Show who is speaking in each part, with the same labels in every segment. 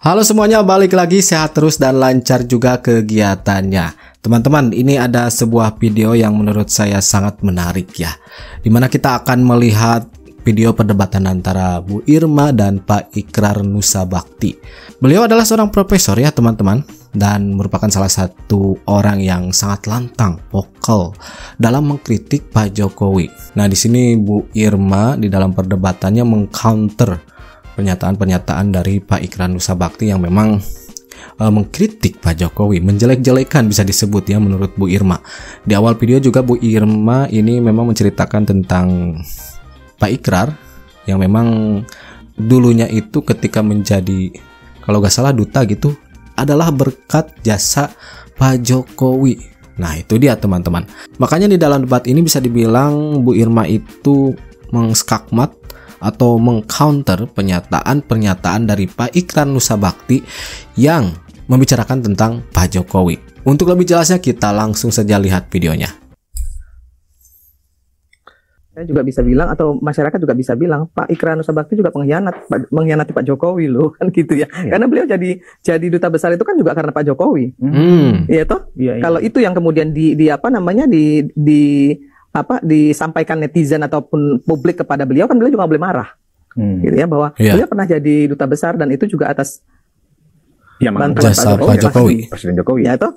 Speaker 1: Halo semuanya, balik lagi, sehat terus dan lancar juga kegiatannya. Teman-teman, ini ada sebuah video yang menurut saya sangat menarik ya, dimana kita akan melihat video perdebatan antara Bu Irma dan Pak Ikrar Nussabakti. Beliau adalah seorang profesor ya teman-teman, dan merupakan salah satu orang yang sangat lantang, vokal dalam mengkritik Pak Jokowi. Nah, di sini Bu Irma di dalam perdebatannya mengcounter pernyataan-pernyataan dari Pak Ikrar Nussabakti yang memang mengkritik Pak Jokowi, menjelek-jelekan bisa disebut ya menurut Bu Irma. Di awal video juga Bu Irma ini memang menceritakan tentang Pak Ikrar yang memang dulunya itu ketika menjadi, kalau gak salah, duta gitu, adalah berkat jasa Pak Jokowi. Nah itu dia teman-teman. Makanya di dalam debat ini bisa dibilang Bu Irma itu mengskakmat atau mengcounter pernyataan-pernyataan dari Pak Ikrar Nussabakti yang membicarakan tentang Pak Jokowi. Untuk lebih jelasnya kita langsung saja lihat videonya.
Speaker 2: Saya juga bisa bilang, atau masyarakat juga bisa bilang, Pak Ikrar Nussabakti juga mengkhianati Pak Jokowi loh, kan gitu ya. Karena beliau jadi duta besar itu kan juga karena Pak Jokowi. Iya toh? Iya. Kalau itu yang kemudian disampaikan netizen ataupun publik kepada beliau, kan beliau juga boleh marah. Gitu ya, bahwa beliau pernah jadi duta besar dan itu juga atas bantuan Pak Jokowi, Presiden Jokowi. Ya toh?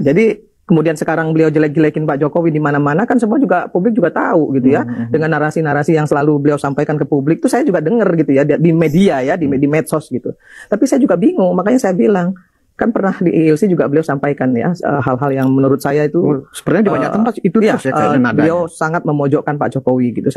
Speaker 2: Jadi kemudian sekarang beliau jelek-jelekin Pak Jokowi di mana-mana, kan semua juga publik juga tahu gitu ya, dengan narasi-narasi yang selalu beliau sampaikan ke publik. Itu saya juga dengar gitu ya di media ya, di medsos gitu. Tapi saya juga bingung, makanya saya bilang, kan pernah di ILC juga beliau sampaikan ya hal-hal yang menurut saya itu
Speaker 3: sebenarnya di banyak tempat itu ya,
Speaker 2: beliau sangat memojokkan Pak Jokowi gitu.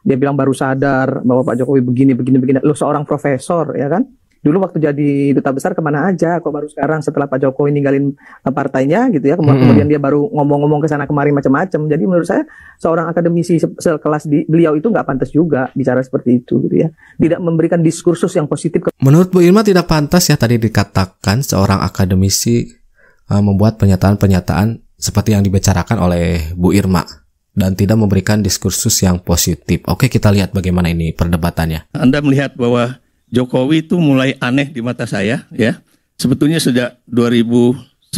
Speaker 2: Dia bilang baru sadar bahwa Pak Jokowi begini. Loh, seorang profesor ya kan, dulu waktu jadi duta besar kemana aja, kok baru sekarang setelah Pak Jokowi ninggalin partainya gitu ya, kemudian dia baru ngomong-ngomong ke sana kemari macam-macam. Jadi menurut saya seorang akademisi sekelas beliau itu nggak pantas juga bicara seperti itu gitu ya, tidak memberikan diskursus yang positif.
Speaker 1: Menurut Bu Irma tidak pantas ya tadi dikatakan seorang akademisi membuat pernyataan-pernyataan seperti yang dibicarakan oleh Bu Irma dan tidak memberikan diskursus yang positif. Oke, kita lihat bagaimana ini perdebatannya.
Speaker 3: Anda melihat bahwa Jokowi itu mulai aneh di mata saya ya. Sebetulnya sejak 2019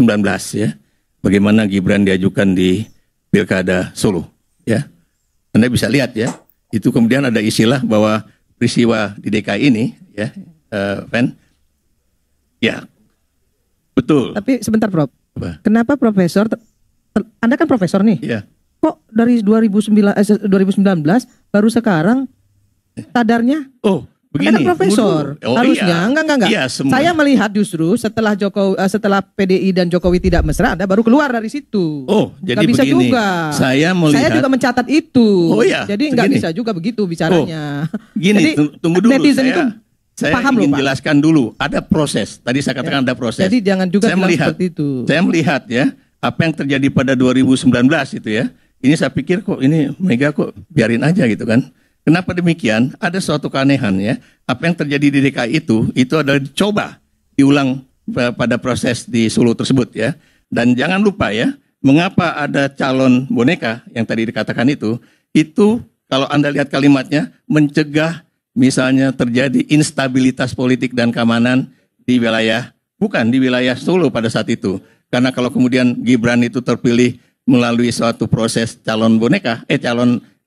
Speaker 3: ya. Bagaimana Gibran diajukan di Pilkada Solo ya. Anda bisa lihat ya. Itu kemudian ada istilah bahwa peristiwa di DKI ini ya, Fen. Ya. Betul.
Speaker 4: Tapi sebentar, Prof.
Speaker 3: Apa?
Speaker 4: Kenapa profesor Anda kan profesor nih?
Speaker 3: Iya.
Speaker 4: Kok dari 2019 baru sekarang sadarnya?
Speaker 3: Oh, begini,
Speaker 4: Anda kan profesor, harusnya enggak.
Speaker 3: Iya,
Speaker 4: saya melihat justru setelah PDI dan Jokowi tidak mesra, Anda baru keluar dari situ.
Speaker 3: Oh, jadi
Speaker 4: bisa
Speaker 3: begini.
Speaker 4: juga.
Speaker 3: Saya
Speaker 4: juga mencatat itu.
Speaker 3: Oh iya.
Speaker 4: Jadi nggak bisa juga begitu bicaranya.
Speaker 3: Gini, tunggu dulu. Saya
Speaker 4: paham
Speaker 3: ingin
Speaker 4: loh, Pak.
Speaker 3: jelaskan dulu. Ada proses. Tadi saya katakan ada proses.
Speaker 4: Jadi jangan juga seperti itu.
Speaker 3: Saya melihat ya apa yang terjadi pada 2019 itu ya. Ini saya pikir kok ini Mega kok biarin aja gitu kan. Kenapa demikian? Ada suatu keanehan ya. Apa yang terjadi di DKI itu adalah dicoba diulang pada proses di Solo tersebut ya. Dan jangan lupa ya, mengapa ada calon boneka yang tadi dikatakan itu kalau Anda lihat kalimatnya, mencegah misalnya terjadi instabilitas politik dan keamanan di wilayah, bukan di wilayah Solo pada saat itu. Karena kalau kemudian Gibran itu terpilih melalui suatu proses calon boneka,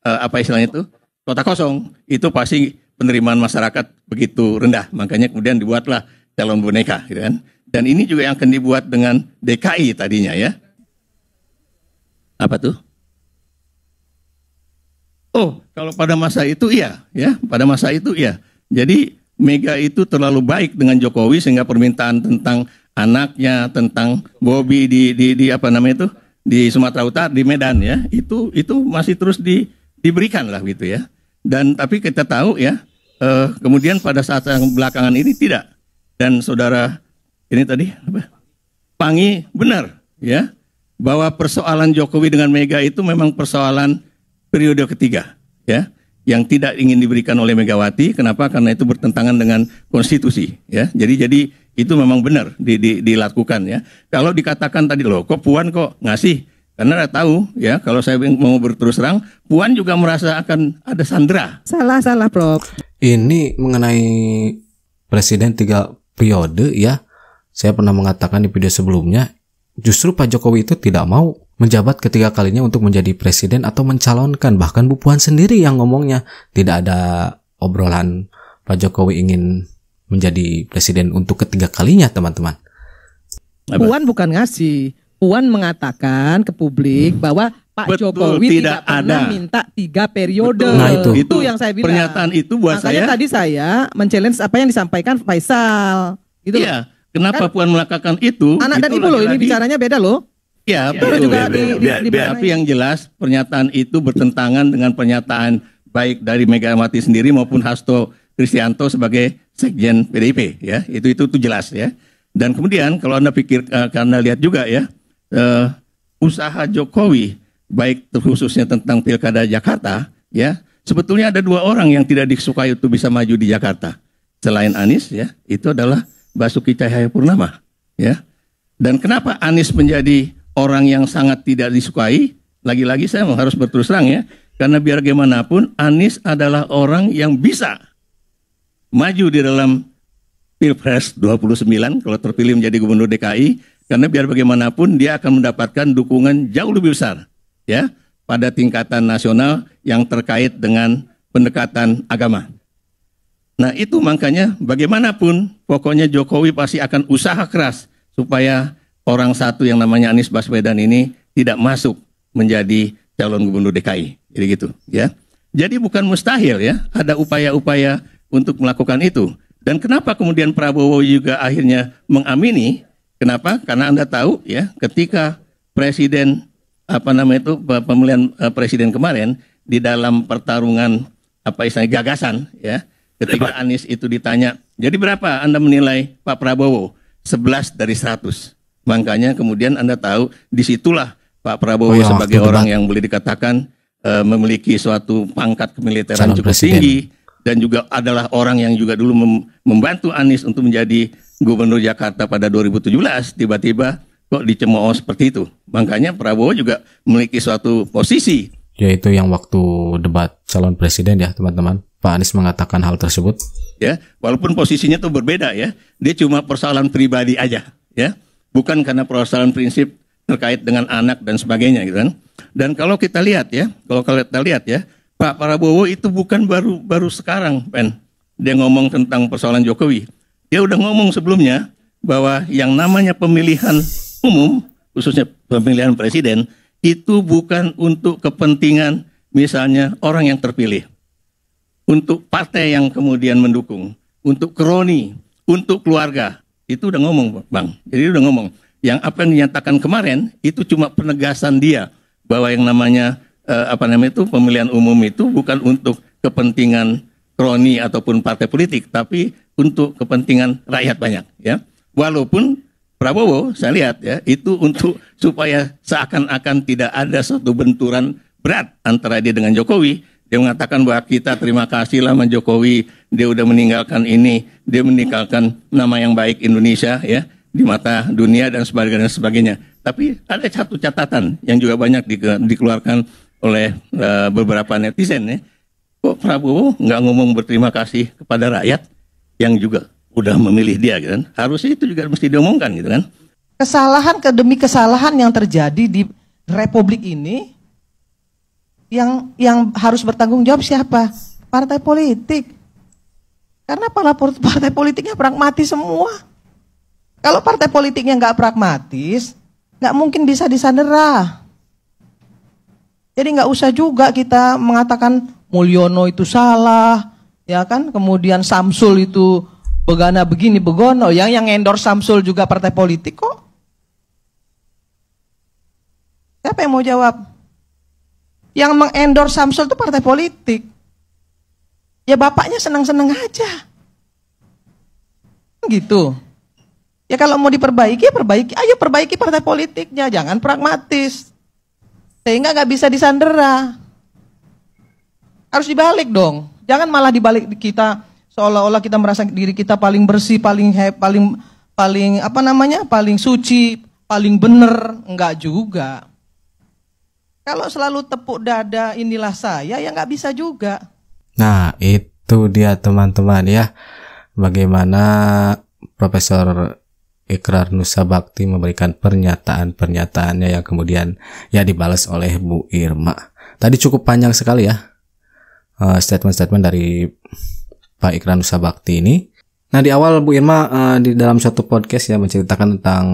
Speaker 3: apa istilahnya itu? Kota kosong, itu pasti penerimaan masyarakat begitu rendah. Makanya kemudian dibuatlah calon boneka, gitu kan. Dan ini juga yang akan dibuat dengan DKI tadinya ya. Apa tuh? Oh, kalau pada masa itu iya, ya. Pada masa itu iya. Jadi Mega itu terlalu baik dengan Jokowi sehingga permintaan tentang anaknya, tentang Bobi di apa namanya itu, di Sumatera Utara, di Medan ya, itu masih terus diberikan lah gitu ya. Dan tapi kita tahu ya, kemudian pada saat yang belakangan ini tidak. Dan saudara ini tadi apa? Pangi benar ya, bahwa persoalan Jokowi dengan Mega itu memang persoalan periode ketiga ya, yang tidak ingin diberikan oleh Megawati. Kenapa? Karena itu bertentangan dengan konstitusi ya. Jadi itu memang benar dilakukan ya. Kalau dikatakan tadi loh, kok Puan kok ngasih? Karena tahu ya, kalau saya mau berterus terang, Puan juga merasa akan ada sandera.
Speaker 4: Salah Prof.
Speaker 1: Ini mengenai presiden periode ya. Saya pernah mengatakan di video sebelumnya, justru Pak Jokowi itu tidak mau menjabat ketiga kalinya untuk menjadi presiden atau mencalonkan. Bahkan Bu Puan sendiri yang ngomongnya, tidak ada obrolan Pak Jokowi ingin menjadi presiden untuk ketiga kalinya, teman-teman.
Speaker 4: Puan bukan ngasih, Puan mengatakan ke publik bahwa Pak Jokowi tidak pernah minta 3 periode.
Speaker 1: Nah,
Speaker 4: itu yang saya bilang.
Speaker 3: Pernyataan itu buat
Speaker 4: makanya tadi saya men-challenge apa yang disampaikan Faisal. Gitu
Speaker 3: iya. Kenapa Puan melakukan itu?
Speaker 4: Anak dan ibu loh, ini bicaranya beda loh.
Speaker 3: Ya, betul. Tapi yang jelas pernyataan itu bertentangan dengan pernyataan baik dari Megawati sendiri maupun Hasto Kristianto sebagai Sekjen PDIP ya. Itu jelas ya. Dan kemudian kalau Anda pikir karena lihat juga ya, usaha Jokowi baik khususnya tentang Pilkada Jakarta ya, sebetulnya ada 2 orang yang tidak disukai untuk bisa maju di Jakarta. Selain Anies ya, itu adalah Basuki Cahayapurnama ya. Dan kenapa Anies menjadi orang yang sangat tidak disukai? Lagi-lagi saya harus berterus terang ya, karena biar bagaimanapun Anies adalah orang yang bisa maju di dalam Pilpres 29 kalau terpilih menjadi gubernur DKI, karena biar bagaimanapun dia akan mendapatkan dukungan jauh lebih besar ya pada tingkatan nasional yang terkait dengan pendekatan agama. Nah itu makanya bagaimanapun pokoknya Jokowi pasti akan usaha keras supaya orang satu yang namanya Anies Baswedan ini tidak masuk menjadi calon gubernur DKI. Jadi gitu ya. Jadi bukan mustahil ya, ada upaya-upaya untuk melakukan itu. Dan kenapa kemudian Prabowo juga akhirnya mengamini? Kenapa? Karena Anda tahu ya, ketika presiden pemilihan presiden kemarin di dalam pertarungan gagasan ya. Ketika Anies itu ditanya, jadi berapa Anda menilai Pak Prabowo? 11 dari 100. Makanya kemudian Anda tahu, disitulah Pak Prabowo sebagai orang yang boleh dikatakan memiliki suatu pangkat kemiliteran cukup tinggi. Dan juga adalah orang yang juga dulu membantu Anies untuk menjadi gubernur Jakarta pada 2017. Tiba-tiba kok dicemooh seperti itu. Makanya Prabowo juga memiliki suatu posisi.
Speaker 1: Yaitu yang waktu debat calon presiden ya teman-teman. Pak Anies mengatakan hal tersebut.
Speaker 3: Ya, walaupun posisinya itu berbeda ya, dia cuma persoalan pribadi aja, ya, bukan karena persoalan prinsip terkait dengan anak dan sebagainya, gitu kan. Dan kalau kita lihat ya, Pak Prabowo itu bukan baru sekarang, dia ngomong tentang persoalan Jokowi. Dia udah ngomong sebelumnya bahwa yang namanya pemilihan umum, khususnya pemilihan presiden, itu bukan untuk kepentingan misalnya orang yang terpilih. Untuk partai yang kemudian mendukung, untuk kroni, untuk keluarga, itu udah ngomong, Bang. Jadi udah ngomong. Yang apa yang dinyatakan kemarin itu cuma penegasan dia bahwa yang namanya pemilihan umum itu bukan untuk kepentingan kroni ataupun partai politik, tapi untuk kepentingan rakyat banyak, ya. Walaupun Prabowo saya lihat ya itu untuk supaya seakan-akan tidak ada suatu benturan berat antara dia dengan Jokowi. Dia mengatakan bahwa kita terima kasih lah sama Jokowi, dia udah meninggalkan ini, dia meninggalkan nama yang baik Indonesia ya di mata dunia dan sebagainya. Tapi ada satu catatan yang juga banyak dikeluarkan oleh beberapa netizen ya. Kok Prabowo nggak ngomong berterima kasih kepada rakyat yang juga udah memilih dia gitu kan? Harusnya itu juga mesti diomongkan gitu kan.
Speaker 5: Kesalahan demi kesalahan yang terjadi di Republik ini, yang harus bertanggung jawab siapa? Partai politik. Karena partai politiknya pragmatis semua. Kalau partai politiknya nggak pragmatis, nggak mungkin bisa disandera. Jadi nggak usah juga kita mengatakan Mulyono itu salah, ya kan? Kemudian Samsul itu begana begini begono. Yang endorse Samsul juga partai politik kok. Siapa yang mau jawab? Yang mengendorse Samsul itu partai politik. Ya bapaknya senang-senang aja. Gitu. Ya kalau mau diperbaiki, perbaiki. Ayo perbaiki partai politiknya, jangan pragmatis. Sehingga nggak bisa disandera. Harus dibalik dong. Jangan malah dibalik kita seolah-olah kita merasa diri kita paling bersih, paling paling suci, paling bener. Enggak juga. Kalau selalu tepuk dada inilah saya, ya nggak bisa juga.
Speaker 1: Nah itu dia teman-teman ya. Bagaimana Profesor Ikrar Nussabakti memberikan pernyataan-pernyataannya yang kemudian ya dibalas oleh Bu Irma. Tadi cukup panjang sekali ya statement-statement dari Pak Ikrar Nussabakti ini. Nah, di awal Bu Irma di dalam suatu podcast ya menceritakan tentang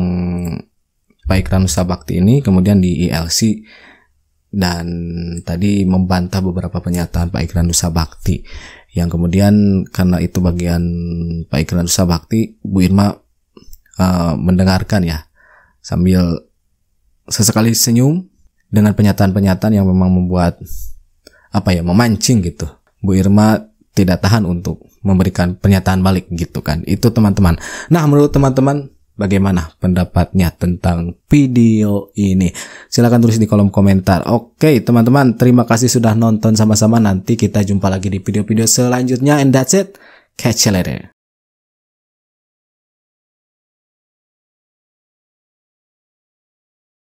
Speaker 1: Pak Ikrar Nussabakti ini, kemudian di ILC, dan tadi membantah beberapa pernyataan Pak Ikrar Nussabakti yang kemudian karena itu bagian Pak Ikrar Nussabakti, Bu Irma mendengarkan ya sambil sesekali senyum dengan pernyataan-pernyataan yang memang membuat memancing gitu. Bu Irma tidak tahan untuk memberikan pernyataan balik gitu kan. Itu teman-teman. Nah, menurut teman-teman bagaimana pendapatnya tentang video ini? Silahkan tulis di kolom komentar. Oke teman-teman, terima kasih sudah nonton sama-sama. Nanti kita jumpa lagi di video-video selanjutnya. And that's it. Catch you later.